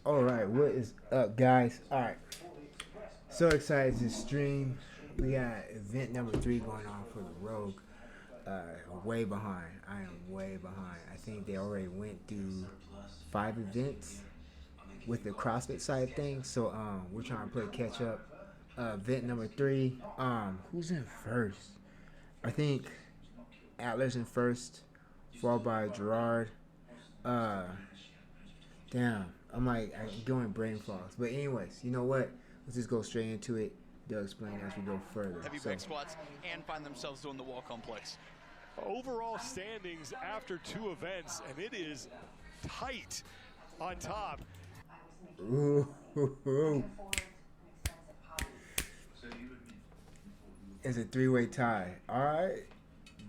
All right, what is up, guys? All right, so excited to stream. We got event number 3 going on for the Rogue. Way behind. I am way behind. I think they already went through 5 events with the CrossFit side of things. So we're trying to play catch up. Event number 3. Who's in first? I think Atlas in first, followed by Gerard. Uh, Damn, I'm going brain fogs. But anyways, you know what? Let's just go straight into it. They'll explain as we go further. Heavy back squats and find themselves doing the wall complex. Overall standings after 2 events, and it is tight on top. Ooh, It's a 3-way tie. All right.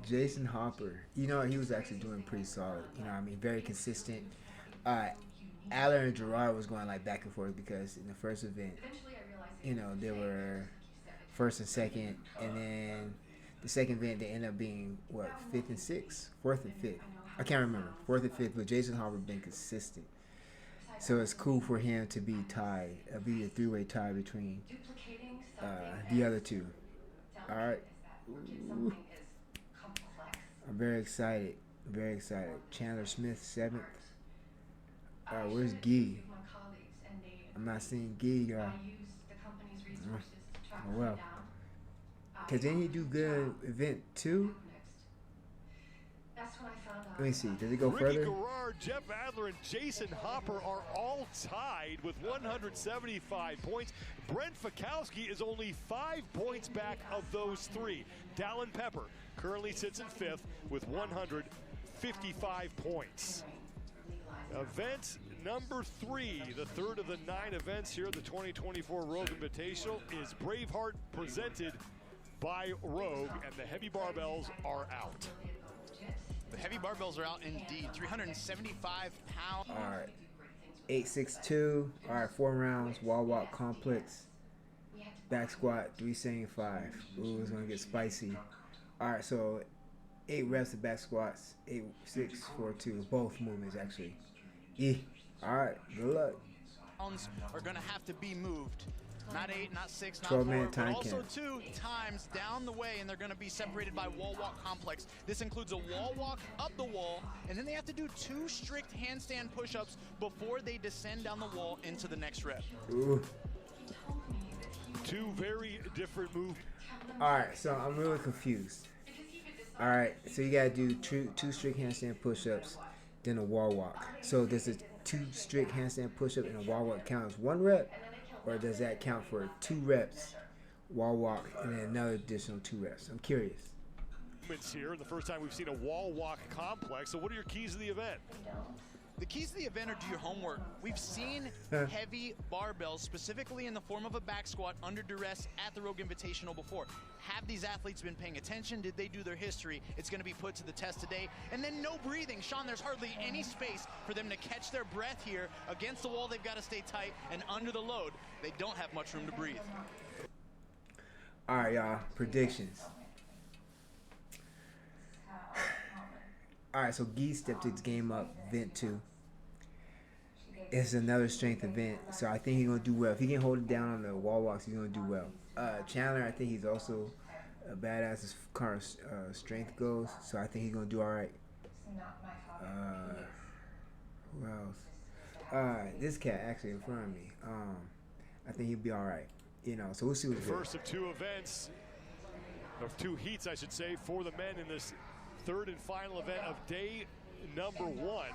Jason Hopper. You know, he was actually doing pretty solid. You know what I mean? Very consistent. Aller and Gerard was going like back and forth because in the first event, you know, they were first and second, and then the second event they ended up being what, fifth and sixth, fourth and fifth. I can't remember, fourth and fifth. But Jason Hopper been consistent, so it's cool for him to be tied, be a 3-way tie between the other two. All right. Ooh. I'm very excited. Very excited. Chandler Smith, 7th. Where's Gee? I'm not seeing Gee, y'all. Oh, well. Because didn't he do good event 2? Let me see. Does it go Ricky further? Garrard, Jeff Adler, and Jason Hopper are all tied with 175 points. Brent Fikowski is only 5 points back of those 3. Dallin Pepper currently sits in 5th with 155 points. Event number 3, the third of the 9 events here at the 2024 Rogue Invitational, is Braveheart presented by Rogue, and the heavy barbells are out. The heavy barbells are out indeed. 375 pounds. All right. 862. All right, 4 rounds. Wall walk complex. Back squat, 375. Ooh, it's going to get spicy. All right, so 8 reps of back squats. 8, 6, 4, 2. Both movements, actually. Yeah. All right, good luck. Are going to have to be moved. Not 8, not 6, not 12-minute 4, but time also count. 2 times down the way, and they're going to be separated by wall walk complex. This includes a wall walk up the wall, and then they have to do 2 strict handstand push-ups before they descend down the wall into the next rep. Ooh. 2 very different moves. All right, so I'm really confused. All right, so you gotta do 2 strict handstand push-ups, then a wall walk. So does a 2 strict handstand push-up and a wall walk count as 1 rep, or does that count for 2 reps, wall walk, and then another additional 2 reps? I'm curious. Here, the first time we've seen a wall walk complex. So what are your keys to the event? The keys to the event are do your homework. We've seen heavy barbells, specifically in the form of a back squat under duress at the Rogue Invitational before. Have these athletes been paying attention? Did they do their history? It's going to be put to the test today. And then no breathing. Sean, there's hardly any space for them to catch their breath here. Against the wall, they've got to stay tight, and under the load, they don't have much room to breathe. All right, y'all. Predictions. All right, so Gee stepped his game up, event 2. It's another strength event, so I think he's going to do well. If he can hold it down on the wall walks, he's going to do well. Chandler, I think he's also a badass as far as strength goes, so I think he's going to do all right. Who else? This cat actually in front of me. I think he'll be all right. You know, so we'll see what he does. First of 2 events, of 2 heats, I should say, for the men in this third and final event of day number 1.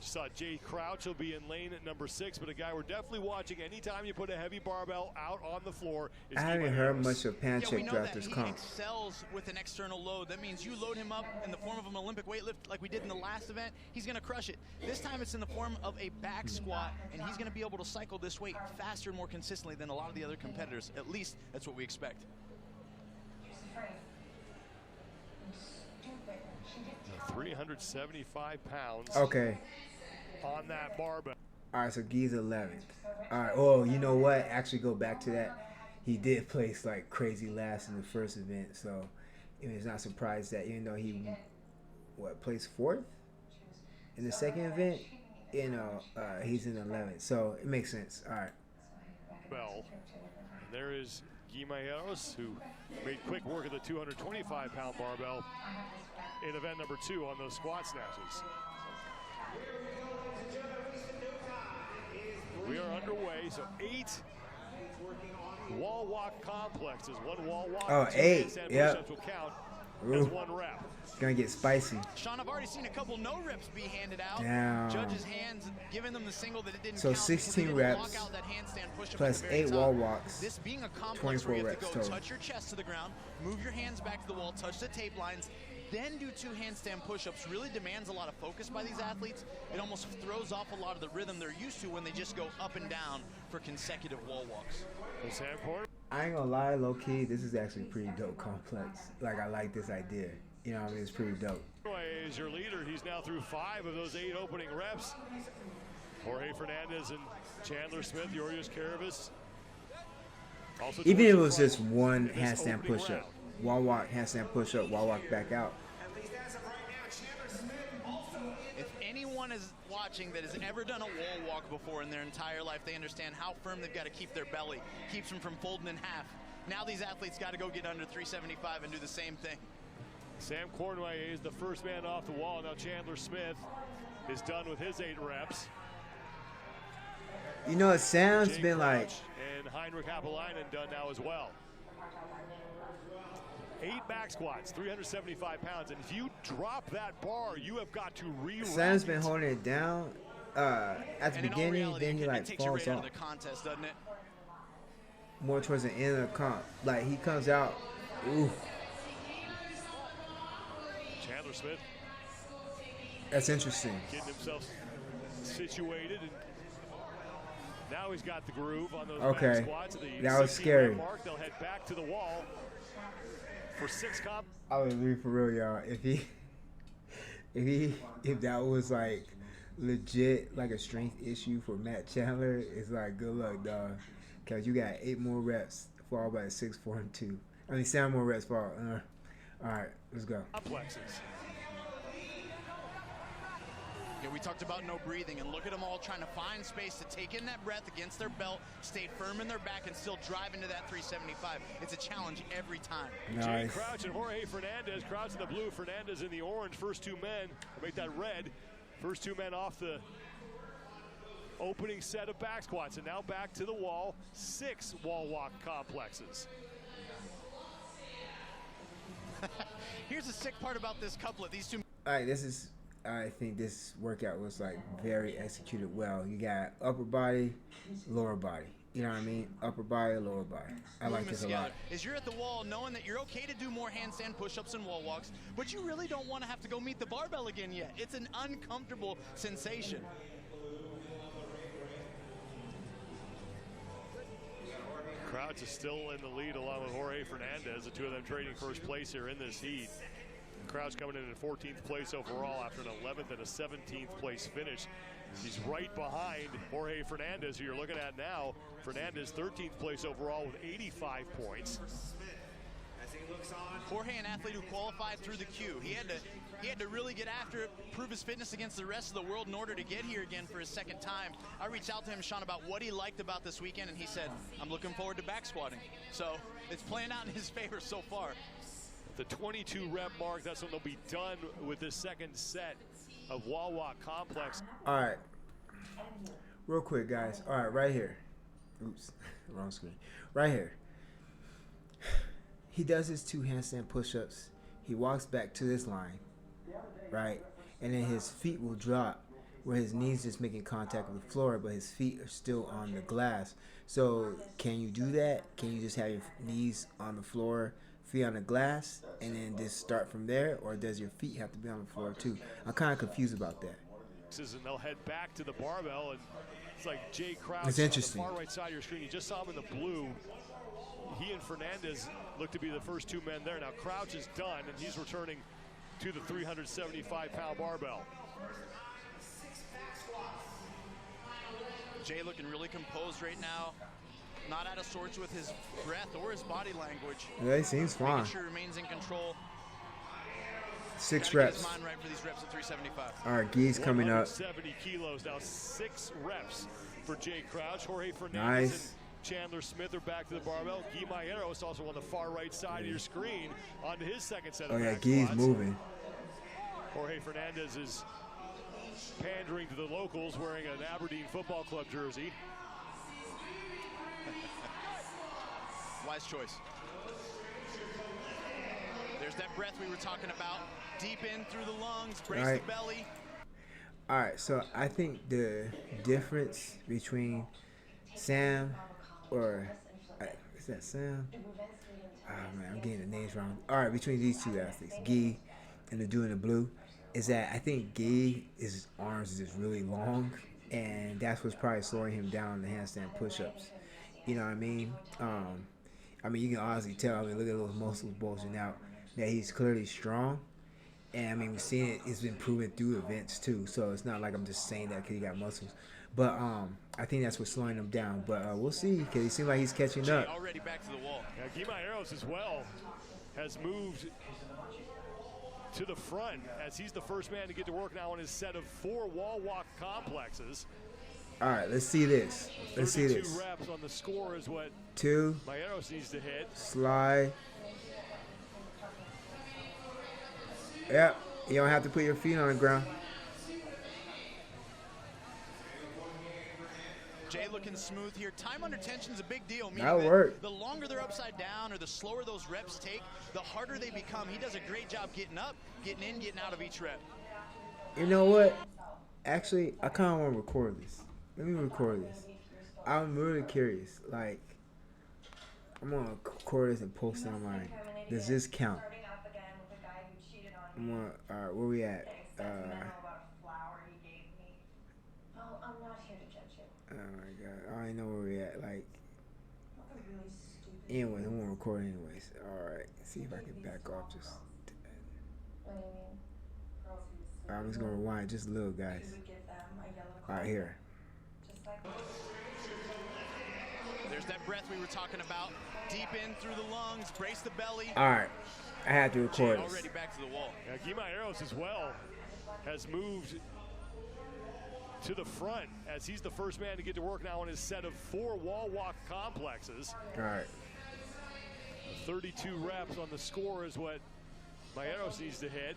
Saw Jay Crouch will be in lane at number 6, but a guy we're definitely watching anytime you put a heavy barbell out on the floor. I haven't heard much of Panchik throughout this comp. He excels with an external load. That means you load him up in the form of an Olympic weightlift like we did in the last event. He's going to crush it. This time it's in the form of a back squat, and he's going to be able to cycle this weight faster and more consistently than a lot of the other competitors. At least that's what we expect. 375 pounds. Okay. On that barbell. All right, so Gee's 11th. All right. Oh, you know what? Actually, go back to that. He did place like crazy last in the first event, so it's not surprised that even though he placed 4th in the second event, you know, he's in 11th, so it makes sense. All right. Bell. And there is Guimayeros, who made quick work of the 225-pound barbell in event number 2 on those squat snatches. We are underway, so 8 wall walk complexes. 1 wall walk. Oh, 2 8. handstand Yep. push-ups will count Ooh. as 1 rep. It's gonna get spicy. Sean, I've already seen a couple no reps be handed out. Damn. Judges' hands giving them the single that it didn't So count. 16 They didn't reps lock out that handstand push-up plus at the very 8 top. wall walks. This being a complex 24 where you have to reps go total. touch your chest to the ground, move your hands back to the wall, touch the tape lines, then do 2 handstand push-ups really demands a lot of focus by these athletes. It almost throws off a lot of the rhythm they're used to when they just go up and down for consecutive wall walks. I ain't gonna lie, low key, this is actually pretty dope complex. Like, I like this idea. You know what I mean? It's pretty dope. Is your leader. He's now through 5 of those 8 opening reps. Jorge Fernandez and Chandler Smith, Yorius Karavis. Even if it was just 1 handstand push-up. Wall walk, handstand push-up, wall walk back out. If anyone is watching that has ever done a wall walk before in their entire life, they understand how firm they've got to keep their belly, keeps them from folding in half. Now these athletes got to go get under 375 and do the same thing. Sam Cornway is the first man off the wall. Now Chandler Smith is done with his 8 reps. You know, it sounds Jay been like... And Heinrich Apolainen done now as well. 8 back squats, 375 pounds. And if you drop that bar, you have got to re-rack Sam's been holding it down at the beginning, reality, then he like it takes you falls right out off. of the contest, doesn't it? More towards the end of the comp. Like, he comes out, ooh. Chandler Smith That's interesting. getting himself situated, and now he's got the groove on those Okay. back squats. The That was 16 scary. rep mark, they'll head back to the wall for 6 comp. I was really for real, y'all. If that was like legit, like a strength issue for Matt Chandler, it's like good luck, dog. Cause you got 8 more reps followed by 6, 4, and 2. I mean 7 more reps followed. All right, let's go. Complexes. Yeah, we talked about no breathing, and look at them all trying to find space to take in that breath against their belt, stay firm in their back, and still drive into that 375. It's a challenge every time. Nice. Jay Crouch and Jorge Fernandez. Crouch in the blue, Fernandez in the orange. First 2 men, make that red. First 2 men off the opening set of back squats, and now back to the wall. 6 wall walk complexes. Here's the sick part about this couplet. These 2. All right, I think this workout was like very executed well. You got upper body, lower body. You know what I mean? Upper body, lower body. I like this a lot. Is you're at the wall knowing that you're okay to do more handstand push-ups and wall walks, but you really don't want to have to go meet the barbell again yet. It's an uncomfortable sensation. Crouch is still in the lead along with Jorge Fernandez, the 2 of them trading first place here in this heat. Crouch coming in 14th place overall after an 11th and a 17th place finish. He's right behind Jorge Fernandez, who you're looking at now. Fernandez 13th place overall with 85 points. Jorge, an athlete who qualified through the queue. He had to really get after it, prove his fitness against the rest of the world in order to get here again for his 2nd time. I reached out to him, Sean, about what he liked about this weekend, and he said, I'm looking forward to back squatting. So it's playing out in his favor so far. The 22 rep mark, that's when they'll be done with this 2nd set of wall walk complex. All right, real quick, guys. All right, right here. Oops, wrong screen. Right here. He does his 2 handstand push-ups. He walks back to this line, right? And then his feet will drop where his knees just making contact with the floor, but his feet are still on the glass. So can you do that? Can you just have your knees on the floor, feet on the glass, and then just start from there? Or does your feet have to be on the floor too? I'm kind of confused about that. And they'll head back to the barbell, and it's like Jay Crouch It's interesting. on the far right side of your screen. You just saw him in the blue. He and Fernandez look to be the first 2 men there. Now Crouch is done, and he's returning to the 375-pound barbell. Jay looking really composed right now. Not out of sorts with his breath or his body language. Yeah, he seems fine. Making sure he remains in control. 6 Gotta get his reps. mind right for these reps at 375. All right, Gee's coming up. 70 kilos now, 6 reps for Jay Crouch. Jorge Fernandez Nice. and Chandler Smith are back to the barbell. Guy Mayeros also on the far right side of your screen onto his second set of Oh, yeah, back Gee's squats. moving. Jorge Fernandez is pandering to the locals wearing an Aberdeen Football Club jersey. Wise choice. There's that breath we were talking about. Deep in through the lungs, brace the belly. All right, so I think the difference between Sam is that Sam? Oh, man, I'm getting the names wrong. All right, between these two athletes, Guy and the dude in the blue, is that I think Guy, his arms is just really long, and that's what's probably slowing him down in the handstand push-ups. You know what I mean? You can honestly tell. Look at those muscles bulging out. That he's clearly strong. And, we've seen it. It's been proven through events, too. So, it's not like I'm just saying that because he got muscles. But I think that's what's slowing him down. But we'll see because he seems like he's catching up. Already back to the wall. Guy Mayeros as well has moved to the front as he's the first man to get to work now on his set of 4 wall walk complexes. All right, let's see this. Let's see this. 32 reps on the score is what 2. Mayeros needs to hit. Slide. Yep. You don't have to put your feet on the ground. Jay looking smooth here. Time under tension is a big deal. That'll work. The longer they're upside down or the slower those reps take, the harder they become. He does a great job getting up, getting in, getting out of each rep. You know what? Actually, I kind of want to record this. Let me record this. I'm really curious. Like, I'm going to record this and post it online. Does this count? All right, where we at? I'm not here to judge you. Oh my god, I already know where we at. Like, That's a really stupid. anyway, I'm gonna record anyways. All right, see if I can back off just. What do you mean? Girls who I'm just gonna rewind just a little, guys. you would give them a yellow All right, card. here. Just like There's that breath we were talking about. Deep in through the lungs, brace the belly. All right, I had to Jay record this. already back to the wall. Guy Mayeros as well has moved to the front as he's the first man to get to work now on his set of 4 wall walk complexes. All right. 32 reps on the score is what Mayeros needs to hit.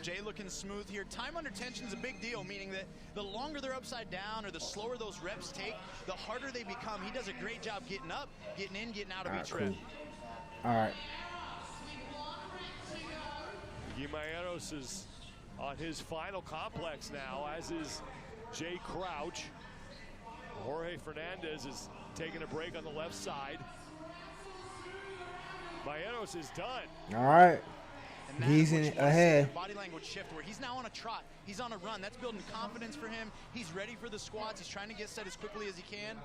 Jay looking smooth here. Time under tension is a big deal, meaning that the longer they're upside down or the slower those reps take, the harder they become. He does a great job getting up, getting in, getting out of each rep. All right. Guy Mayeros is on his final complex now, as is Jay Crouch. Jorge Fernandez is taking a break on the left side. Mayeros is done. All right. And He's that's what in you it wanna see, ahead. the body language shift where he's now on a trot. He's on a run. That's building confidence for him. He's ready for the squats. He's trying to get set as quickly as he can.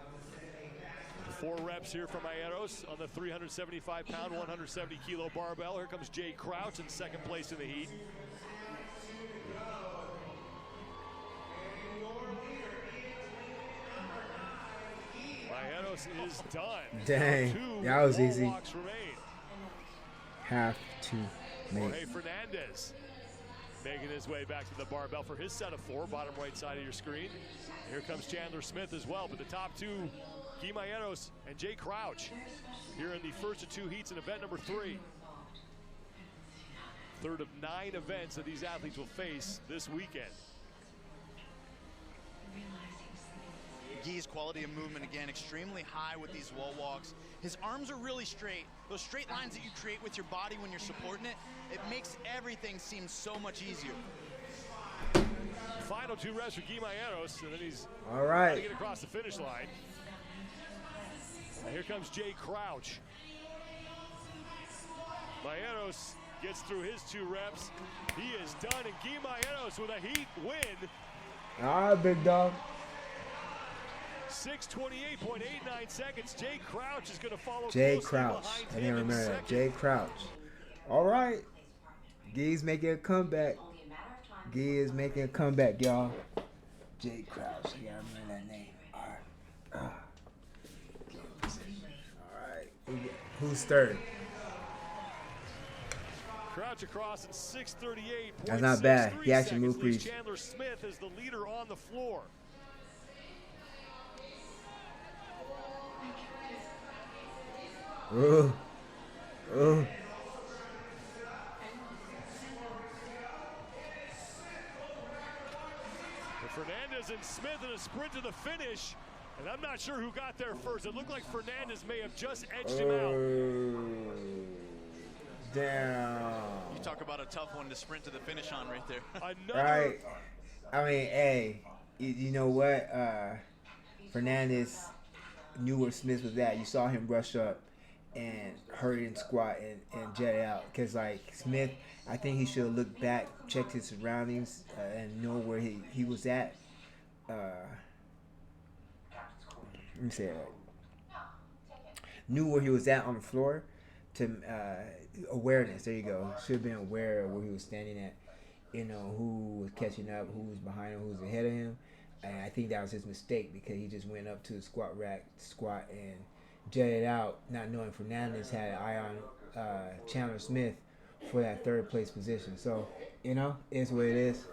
4 reps here from Mayeros on the 375-pound, 170-kilo barbell. Here comes Jay Crouch in second place in the heat. Mayeros is done. Dang, 2 that was wall easy. walks remain. Have to Jorge make. Fernandez making his way back to the barbell for his set of 4, bottom right side of your screen. Here comes Chandler Smith as well, but the top 2, Guy Mayeros and Jay Crouch, here in the first of 2 heats in event number 3. Third of 9 events that these athletes will face this weekend. Guy's quality of movement, again, extremely high with these wall walks. His arms are really straight. Those straight lines that you create with your body when you're supporting it, it makes everything seem so much easier. Final 2 reps for Guy Mayeros, and then he's All trying to right. get across the finish line. And here comes Jay Crouch. Mayeros gets through his 2 reps. He is done, and Guy Mayeros with a heat win. All right, big dog. 6:28.89 seconds. Jay Crouch is going to follow Jay closely Crouch. behind I him didn't in remember that. second. Jay Crouch. All right. Guy's making a comeback. Guy is making a comeback, y'all. Jay Crouch. I gotta remember that name. All right. Who's third? Crouch across at 6:38. That's not bad. He actually moved pretty. Chandler Smith is the leader on the floor. Oh. Oh. Fernandez and Smith in a sprint to the finish, and I'm not sure who got there first. It looked like Fernandez may have just edged him out. Damn. You talk about a tough one to sprint to the finish on right there. Right. I mean, hey, you know what? Fernandez knew where Smith was at. You saw him rush up and hurry and squat and jet out. Because, like, Smith, I think he should have looked back, checked his surroundings, and know where he was at. Let me say that. Knew where he was at on the floor. To awareness, there you go. Should have been aware of where he was standing at. You know, who was catching up, who was behind him, who was ahead of him. And I think that was his mistake because he just went up to the squat rack, and jetted out, not knowing Fernandez had an eye on Chandler Smith for that third place position. So, you know, it's what it is.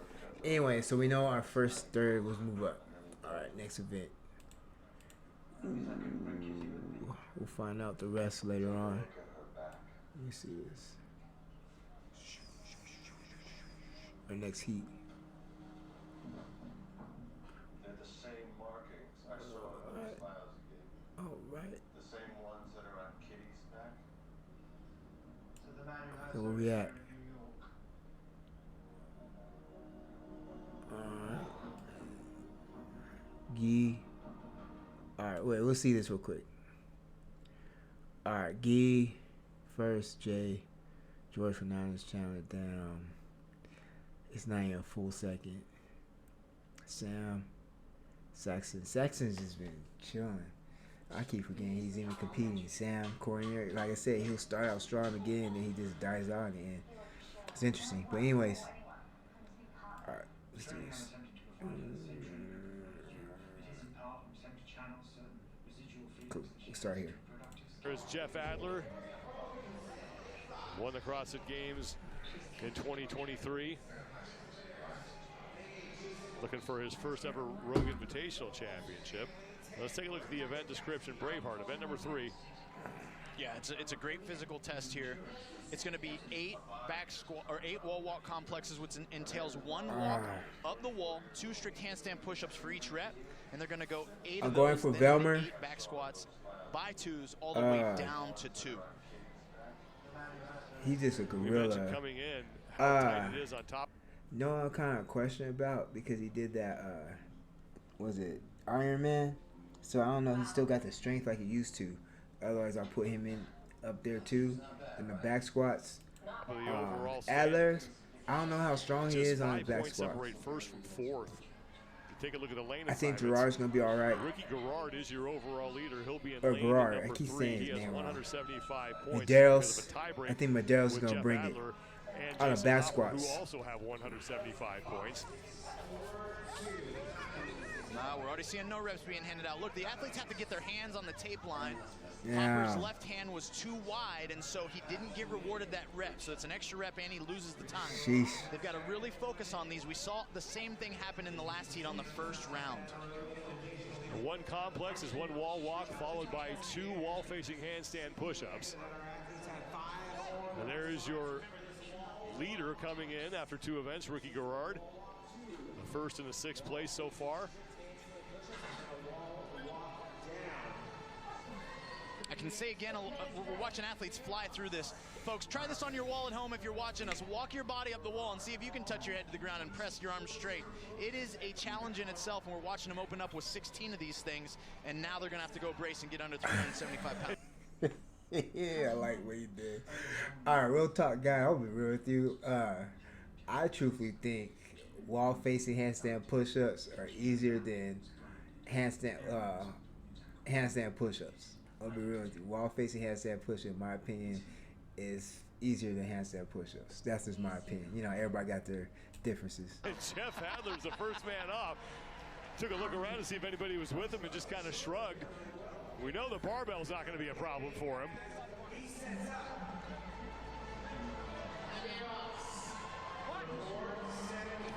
Anyway, so we know our first third was move up. All right, next event. We'll find out the rest later on. Let me see this. Our next heat. They're the same markings I saw in those files again. Oh, right. The same ones that are on Kitty's back. So where we at? Alright. Gee. Alright, wait, we'll see this real quick. Alright, Gee first, Jay, George Fernandez, Chandler, down. It's not even a full second. Sam, Saxon's just been chilling. I keep forgetting he's even competing. Sam, Corey, like I said, he'll start out strong again, and then he just dies out in the end. It's interesting. But anyways, all right, let's do this. Cool. We'll start here. There's Jeff Adler. Won the CrossFit Games in 2023. Looking for his first ever Rogue Invitational Championship. Let's take a look at the event description. Braveheart, event number 3. Yeah, it's a great physical test here. It's going to be 8 wall walk complexes, which entails 1 walk up the wall, 2 strict handstand push-ups for each rep, and they're going to go 8 I'm of going those, for then Velmer. 8 back squats by 2s all the way down to 2. He's just a gorilla. Coming in, how tight it is on top. No, I'm kind of questioning about because he did that. Was it Iron Man? So I don't know. He still got the strength like he used to. Otherwise, I'll put him in up there too in the back squats. Adler, I don't know how strong he is on the back squats. Separate first from fourth. Take a look at the lane. I think Gerard's gonna be all right. Ricky Gerard is your overall leader. He'll be in or lane Gerard. number I keep 3. saying his name wrong. 175 points. Medeiros. I think Medeiros is gonna Jeff bring Adler it and on the Jason back Hopper, squats. who also have 175 points. We're already seeing no reps being handed out. Look, the athletes have to get their hands on the tape line. Yeah. Hopper's left hand was too wide, and so he didn't get rewarded that rep. So it's an extra rep, and he loses the time. Sheesh. They've got to really focus on these. We saw the same thing happen in the last heat on the first round. One complex is 1 wall walk, followed by 2 wall-facing handstand push-ups. And there is your leader coming in after 2 events, Ricky Gerard. The first and the 6th place so far. I can say again, we're watching athletes fly through this. Folks, try this on your wall at home if you're watching us. Walk your body up the wall and see if you can touch your head to the ground and press your arms straight. It is a challenge in itself, and we're watching them open up with 16 of these things, and now they're going to have to go brace and get under 375 pounds. Yeah, I like what he did. All right, real talk, guy. I'll be real with you. I truthfully think wall-facing handstand push-ups are easier than handstand push-ups. I'll be real with you. Wall-facing handstand push-up, in my opinion, is easier than handstand push-ups. That's just my opinion. You know, everybody got their differences. And Jeff Adler's the first man off. Took a look around to see if anybody was with him and just kind of shrugged. We know the barbell's not going to be a problem for him.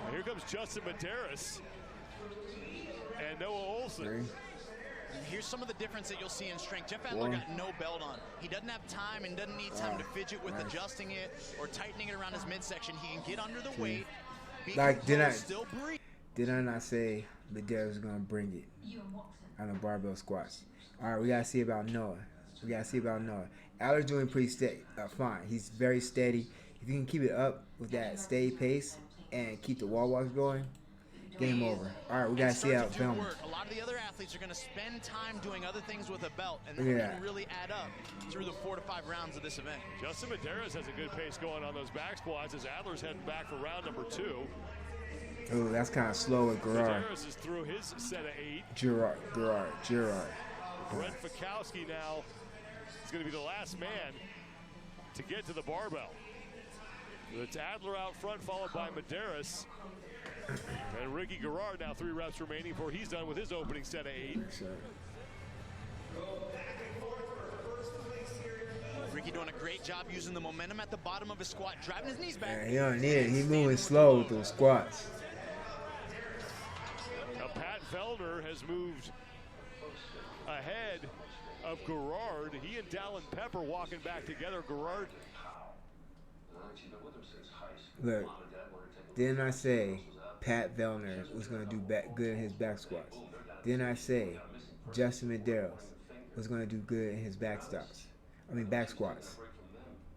And here comes Justin Medeiros and Noah Olson. Here's some of the difference that you'll see in strength. Jeff Adler got no belt on. He doesn't have time and doesn't need time to fidget with adjusting it or tightening it around his midsection. He can get under the weight, be composed, still breathe. Did I not say Medeiros was going to bring it on the barbell squats? All right, we got to see about Noah. Adler's doing pretty fine. He's very steady. If you can keep it up with that steady pace and keep the wall walks going, game over. All right, we got to see how it films. A lot of the other athletes are going to spend time doing other things with a belt, and that can really add up through the 4 to 5 rounds of this event. Justin Medeiros has a good pace going on those back squats as Adler's heading back for round number 2. Oh, that's kind of slow with Gerard. Medeiros is through his set of 8. Gerard. Brent Fikowski now is going to be the last man to get to the barbell. It's Adler out front, followed by Medeiros. And Ricky Gerard now 3 reps remaining before he's done with his opening set of 8. Ricky doing a great job using the momentum at the bottom of his squat, driving his knees back. Yeah, he don't need it. He's moving slow with those squats. Now Pat Vellner has moved ahead of Gerard. He and Dallin Pepper walking back together. Gerard. Look, didn't I say Pat Vellner was going to do good in his back squats? Didn't I say Justin Medeiros was going to do good in his back squats?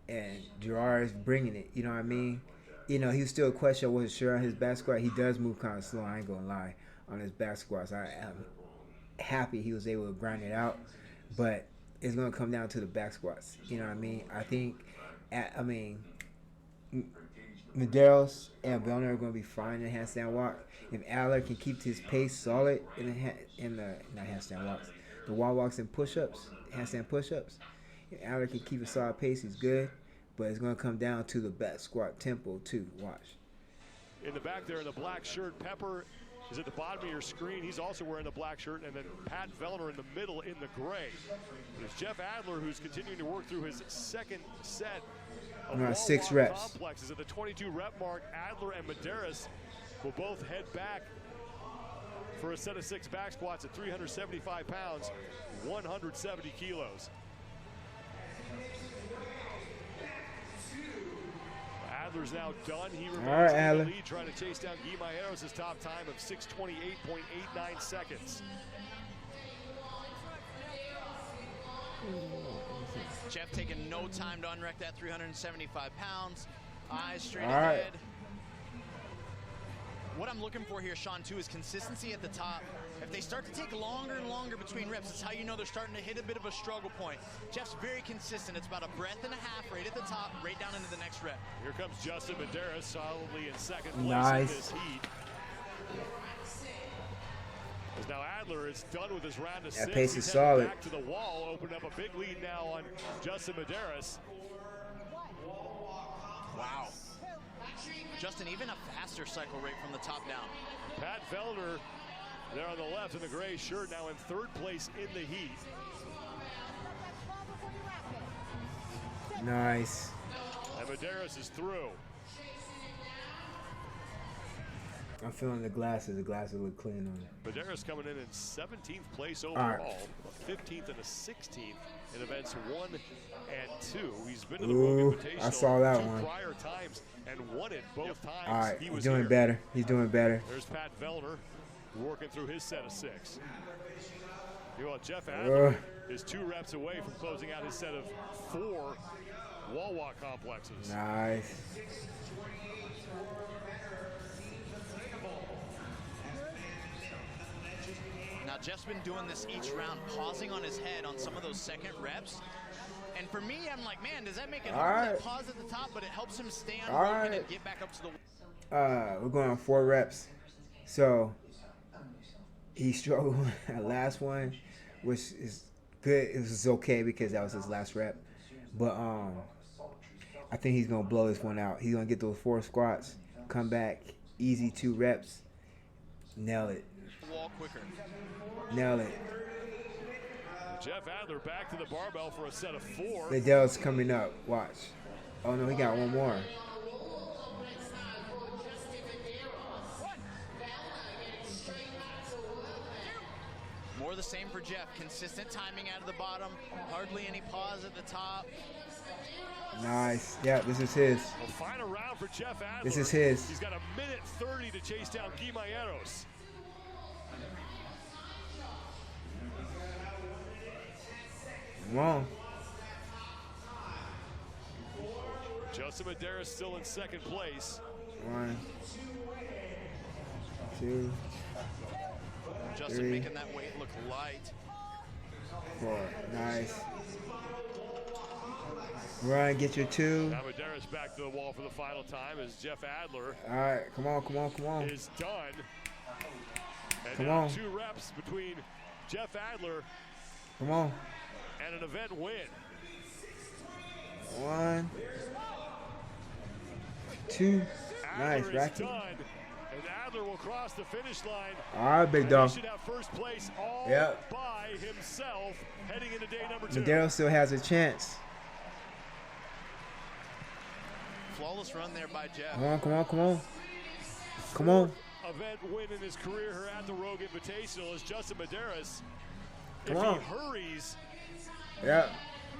And Gerard is bringing it, you know what I mean? You know, he was still a question. I wasn't sure on his back squat. He does move kind of slow, I ain't going to lie, on his back squats. I am happy he was able to grind it out, but it's going to come down to the back squats. You know what I mean? I think, Medeiros and Vellner are going to be fine in the handstand walk. If Adler can keep his pace solid in the wall walks and push-ups, handstand push-ups, if Adler can keep a solid pace, he's good. But it's going to come down to the back squat tempo too. Watch. In the back there in the black shirt, Pepper is at the bottom of your screen. He's also wearing the black shirt, and then Pat Vellner in the middle in the gray. There's Jeff Adler, who's continuing to work through his second set of 6 reps. Complexes. At the 22 rep mark, Adler and Medeiros will both head back for a set of 6 back squats at 375 pounds, 170 kilos. Adler's now done. He remains in the lead, trying to chase down Guy Maieros' top time of 6:28.89 seconds. Jeff taking no time to unwreck that 375 pounds. Eyes straight ahead. What I'm looking for here, Sean, too, is consistency at the top. If they start to take longer and longer between reps, it's how you know they're starting to hit a bit of a struggle point. Jeff's very consistent. It's about a breath and a half right at the top, right down into the next rep. Here comes Justin Medeiros, solidly in second place in this heat. As now Adler is done with his round of 6. That pace is He's solid. Back to the wall, opened up a big lead now on Justin Medeiros. Wow. Justin, even a faster cycle rate from the top down. Pat Vellner there on the left in the gray shirt, now in 3rd place in the heat. Nice. And Medeiros is through. I'm feeling the glasses. The glasses look clean on it. Medeiros coming in 17th place overall, 15th and a 16th in events 1 and 2. He's been to the Rogue Invitational I saw that 2 one. prior times and won it both times. All right, He was he's doing here. better. He's doing better. There's Pat Vellner working through his set of 6. Well, Jeff Adler is 2 reps away from closing out his set of 4 wall walk complexes. Nice. Now, Jeff's been doing this each round, pausing on his head on some of those second reps. And for me, I'm like, man, does that make it hard to pause at the top, but it helps him stay unbroken and get back up to the... We're going on 4 reps. So he struggled with that last one, which is good. It was okay because that was his last rep. But I think he's going to blow this one out. He's going to get those 4 squats, come back, easy 2 reps, nail it. Wall quicker. Nail it. Jeff Adler back to the barbell for a set of 4. Liddell's coming up. Watch. Oh no, he got one more. More of the same for Jeff. Consistent timing out of the bottom. Hardly any pause at the top. Nice. Yeah, this is his. The final round for Jeff Adler. This is his. He's got a minute 30 to chase down Guimayeros. Come on. Justin Medeiros still in second place. 1, 2, Justin 3, making that weight look light. 4. Nice. Run, get your 2. Now Medeiros back to the wall for the final time as Jeff Adler All right, come on, come on, come on. is done. And Come now on. 2 reps between Jeff Adler Come on. and an event win. 1, 2. Nice, Adler is Racky. done, and Adler will cross the finish line. All right, big And dog. he should have first place all Yep. by himself heading into day number 2. Madero still has a chance. Flawless run there by Jeff. Come on, come on, come on. Come on. Event win in his career here at the Rogue Invitational is Justin Medeiros. Come If on. he hurries, Yep.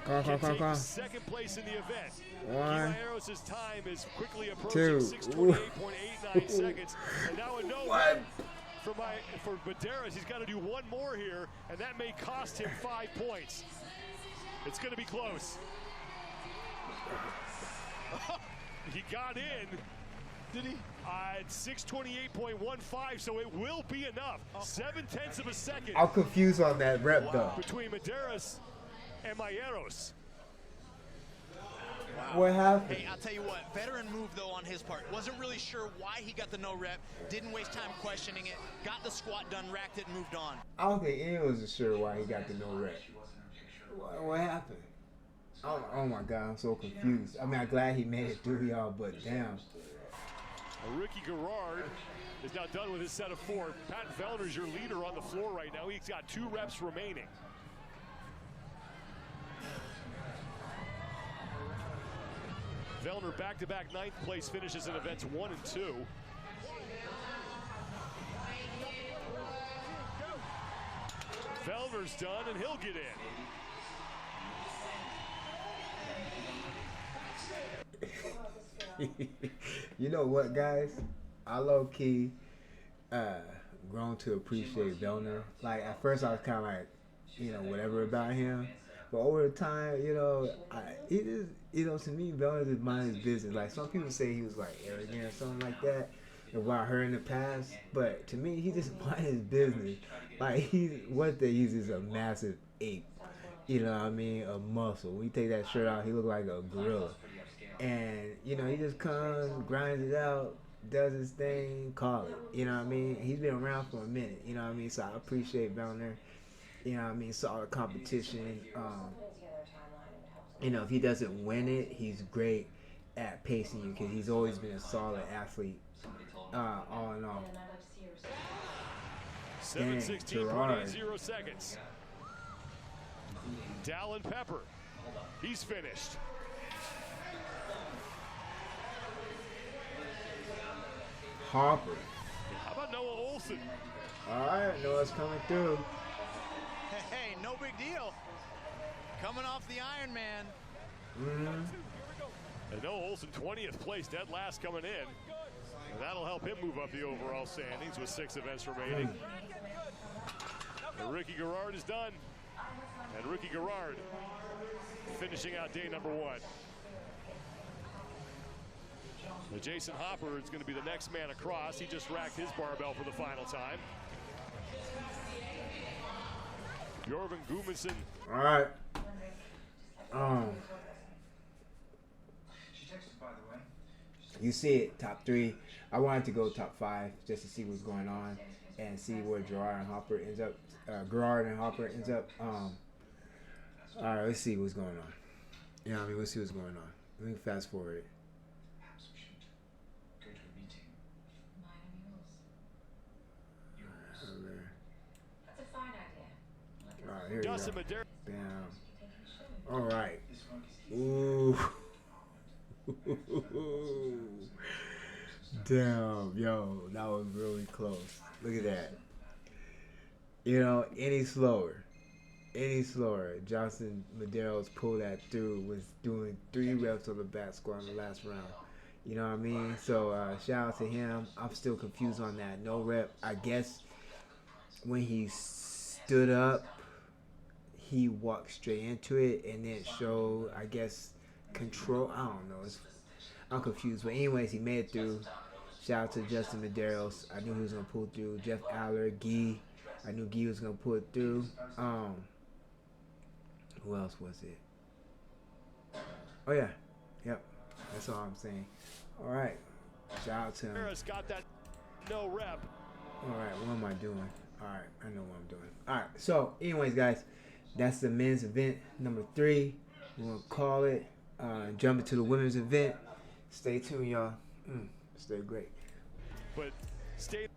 Come on, can come on, take come on. second place in the event. 1, Guimayeros' time is quickly approaching 2. 6:28.89 seconds. And now a no What? for Medeiros. He's got to do one more here, and that may cost him 5 points. It's going to be close. He got in. Did he? At 6:28.15, so it will be enough. 0.7 of a second I'm confused on that rep though. between Medeiros and Mayeros. Wow. What happened? Hey, I'll tell you what, veteran move though on his part. Wasn't really sure why he got the no rep, didn't waste time questioning it, got the squat done, racked it, and moved on. I don't think anyone was sure why he got the no rep. What happened? Oh my God, I'm so confused. I mean, I'm glad he made it through y'all, but damn. Ricky Garrard is now done with his set of 4. Pat Vellner's your leader on the floor right now. He's got 2 reps remaining. Vellner back-to-back 9th place finishes in events 1 and 2. Vellner's done, and he'll get in. You know what, guys? I low key grown to appreciate Vellner. Like at first, I was kind of like, whatever about him. But over time, he just, to me, Vellner just mind his business. Like some people say he was like arrogant or something like that about her in the past. But to me, he just mind his business. Like he's just a massive ape. You know what I mean? A muscle. When you take that shirt off, he look like a gorilla. And, he just comes, grinds it out, does his thing, call it. You know what I mean? He's been around for a minute, you know what I mean? So I appreciate Vellner. You know what I mean? Solid competition. If he doesn't win it, he's great at pacing you because he's always been a solid athlete, all in all. 7:16.80 seconds. Dallin Pepper, he's finished. Harper. How about Noah Olson? All right, Noah's coming through. Hey, no big deal. Coming off the Ironman. And Noah Olson, 20th place, dead last coming in. And that'll help him move up the overall standings with 6 events remaining. And Ricky Garrard is done. And Ricky Garrard finishing out day number 1. Now Jason Hopper is going to be the next man across. He just racked his barbell for the final time. Jorgen Gudmundsson. All right. You see it, top 3. I wanted to go top 5 just to see what's going on and see where Gerard and Hopper ends up. All right, let's see what's going on. Let's see what's going on. Let me fast forward it. Here we go. Justin Madero. Bam. All right. Ooh. Damn, yo, that was really close. Look at that. You know, any slower, Johnson Madero's pull that through was doing 3 reps on the back squat in the last round. You know what I mean? So shout out to him. I'm still confused on that no rep. I guess when he stood up, he walked straight into it and then showed, I guess, control. I don't know. I'm confused. But anyways, he made it through. Shout out to Justin Medeiros. I knew he was going to pull through. Jeff Aller, Gee. I knew Gee was going to pull it through. Who else was it? Oh, yeah. Yep. That's all I'm saying. All right. Shout out to him. Got that no rep. All right. What am I doing? All right. I know what I'm doing. All right. So, anyways, guys, that's the men's event number 3. We're going to call it. Jump into the women's event. Stay tuned, y'all. Stay great. But stay